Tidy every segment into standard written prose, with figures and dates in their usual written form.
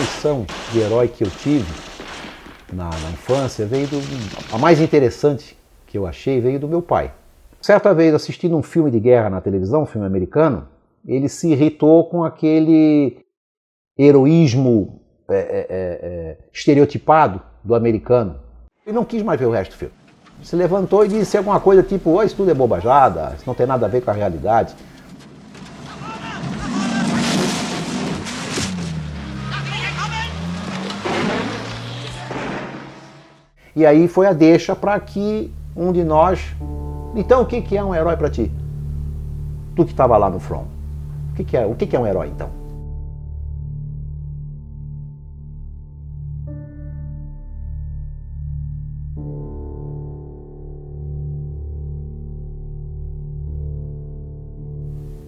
definição de herói que eu tive na infância a mais interessante que eu achei veio do meu pai. Certa vez, assistindo um filme de guerra na televisão, um filme americano, ele se irritou com aquele heroísmo estereotipado do americano e não quis mais ver o resto do filme. Se levantou e disse alguma coisa tipo: oh, isso tudo é bobajada, isso não tem nada a ver com a realidade. E aí foi a deixa para que um de nós... Então, o que é um herói para ti? Tu que estava lá no front. O que é um herói, então?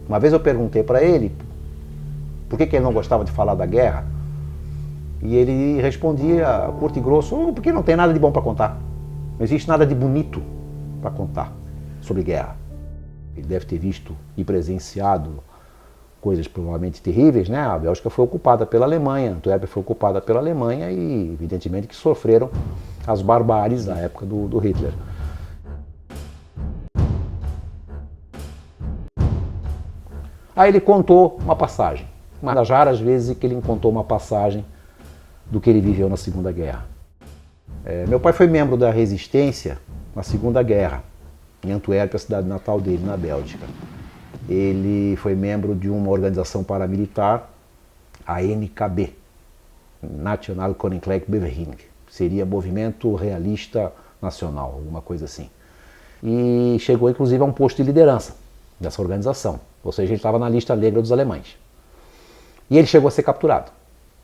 Uma vez eu perguntei para ele por que ele não gostava de falar da guerra. E ele respondia curto e grosso: porque não tem nada de bom para contar. Não existe nada de bonito para contar sobre guerra. Ele deve ter visto e presenciado coisas provavelmente terríveis, né? A Bélgica foi ocupada pela Alemanha, Antuérpia foi ocupada pela Alemanha e evidentemente que sofreram as barbáries da época do Hitler. Aí ele contou uma passagem, uma das raras vezes que ele contou uma passagem do que ele viveu na Segunda Guerra. Meu pai foi membro da Resistência na Segunda Guerra, em Antuérpia, a cidade natal dele, na Bélgica. Ele foi membro de uma organização paramilitar, a NKB, National Koninklijke Beweging, seria Movimento Realista Nacional, alguma coisa assim. E chegou inclusive a um posto de liderança dessa organização, ou seja, ele estava na lista negra dos alemães. E ele chegou a ser capturado.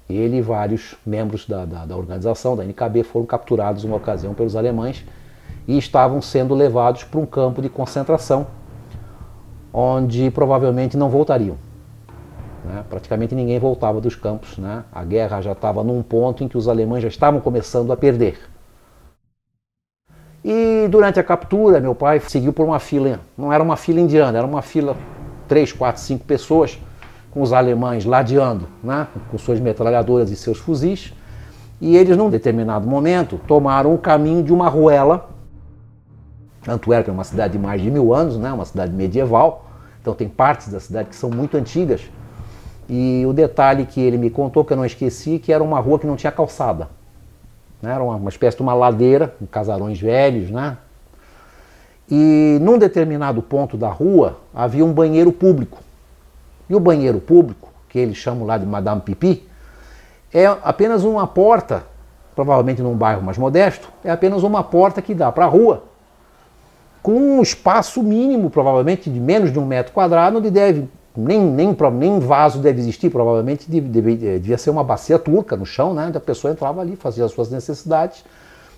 Ele e vários membros da organização, da NKB, foram capturados numa ocasião pelos alemães e estavam sendo levados para um campo de concentração, onde provavelmente não voltariam. Né? Praticamente ninguém voltava dos campos. Né? A guerra já estava num ponto em que os alemães já estavam começando a perder. E durante a captura, meu pai seguiu por uma fila, não era uma fila indiana, era uma fila 3, 4, 5 pessoas, com os alemães ladeando, né, com suas metralhadoras e seus fuzis, e eles, num determinado momento, tomaram o caminho de uma ruela. Antuérpia é uma cidade de mais de 1000 anos, né, uma cidade medieval, então tem partes da cidade que são muito antigas, e o detalhe que ele me contou, que eu não esqueci, que era uma rua que não tinha calçada, né, era uma espécie de uma ladeira, com casarões velhos, né, e num determinado ponto da rua havia um banheiro público. E o banheiro público, que eles chamam lá de Madame Pipi, é apenas uma porta, provavelmente num bairro mais modesto, é apenas uma porta que dá para a rua, com um espaço mínimo, provavelmente de menos de 1 metro quadrado, onde nem vaso deve existir, provavelmente devia ser uma bacia turca no chão, né, onde a pessoa entrava ali, fazia as suas necessidades,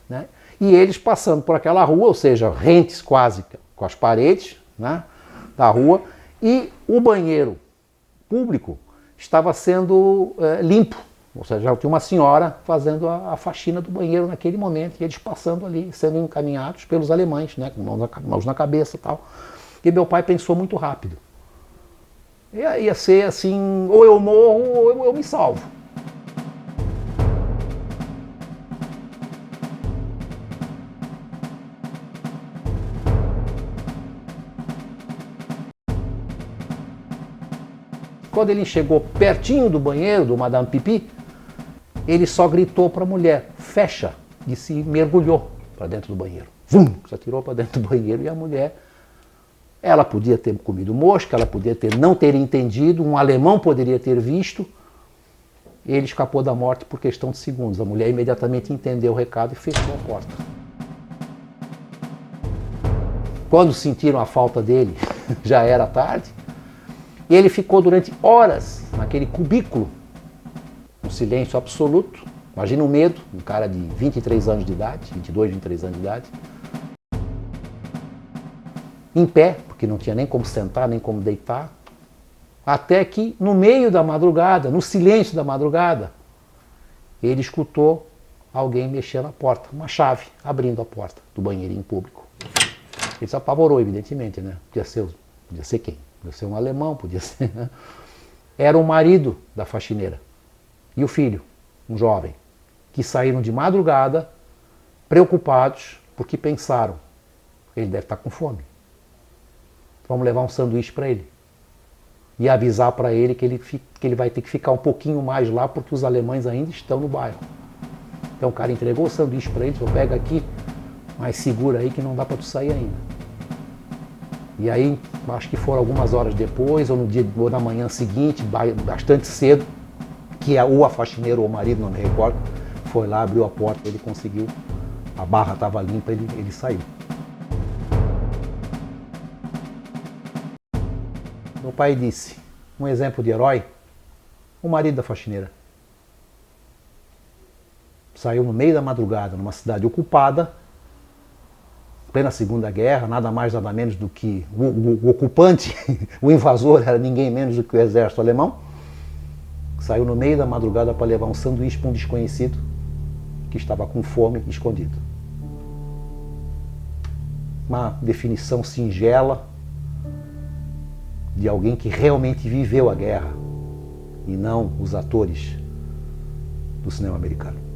né, e eles passando por aquela rua, ou seja, rentes quase com as paredes, né, da rua, e o banheiro público estava sendo limpo, ou seja, já tinha uma senhora fazendo a faxina do banheiro naquele momento, e eles passando ali, sendo encaminhados pelos alemães, né, com mãos na cabeça e tal. E meu pai pensou muito rápido. Ia ser assim, ou eu morro ou eu me salvo. Quando ele chegou pertinho do banheiro do Madame Pipi, ele só gritou para a mulher: fecha, e se mergulhou para dentro do banheiro. Vum! Se atirou para dentro do banheiro, e a mulher, ela podia ter comido mosca, ela podia não ter entendido, um alemão poderia ter visto, ele escapou da morte por questão de segundos. A mulher imediatamente entendeu o recado e fechou a porta. Quando sentiram a falta dele, já era tarde, e ele ficou durante horas naquele cubículo, um silêncio absoluto. Imagina o medo, um cara de 23 anos de idade, 22, 23 anos de idade, em pé, porque não tinha nem como sentar, nem como deitar, até que no meio da madrugada, no silêncio da madrugada, ele escutou alguém mexer na porta, uma chave, abrindo a porta do banheirinho público. Ele se apavorou, evidentemente, né? Podia ser quem? Podia ser um alemão, podia ser... Né? Era o marido da faxineira e o filho. um jovem, que saíram de madrugada, preocupados, porque pensaram, ele deve estar com fome. Vamos levar um sanduíche para ele. E avisar para ele que ele vai ter que ficar um pouquinho mais lá, porque os alemães ainda estão no bairro. Então o cara entregou o sanduíche para ele, falou, pega aqui, mas segura aí que não dá para tu sair ainda. E aí, acho que foram algumas horas depois, ou na manhã seguinte, bastante cedo, que ou a faxineira ou o marido, não me recordo, foi lá, abriu a porta, ele conseguiu, a barra estava limpa, ele saiu. Meu pai disse, um exemplo de herói, o marido da faxineira. Saiu no meio da madrugada, numa cidade ocupada, plena Segunda Guerra, nada mais nada menos do que o ocupante, o invasor era ninguém menos do que o exército alemão. Saiu no meio da madrugada para levar um sanduíche para um desconhecido que estava com fome, escondido. Uma definição singela de alguém que realmente viveu a guerra e não os atores do cinema americano.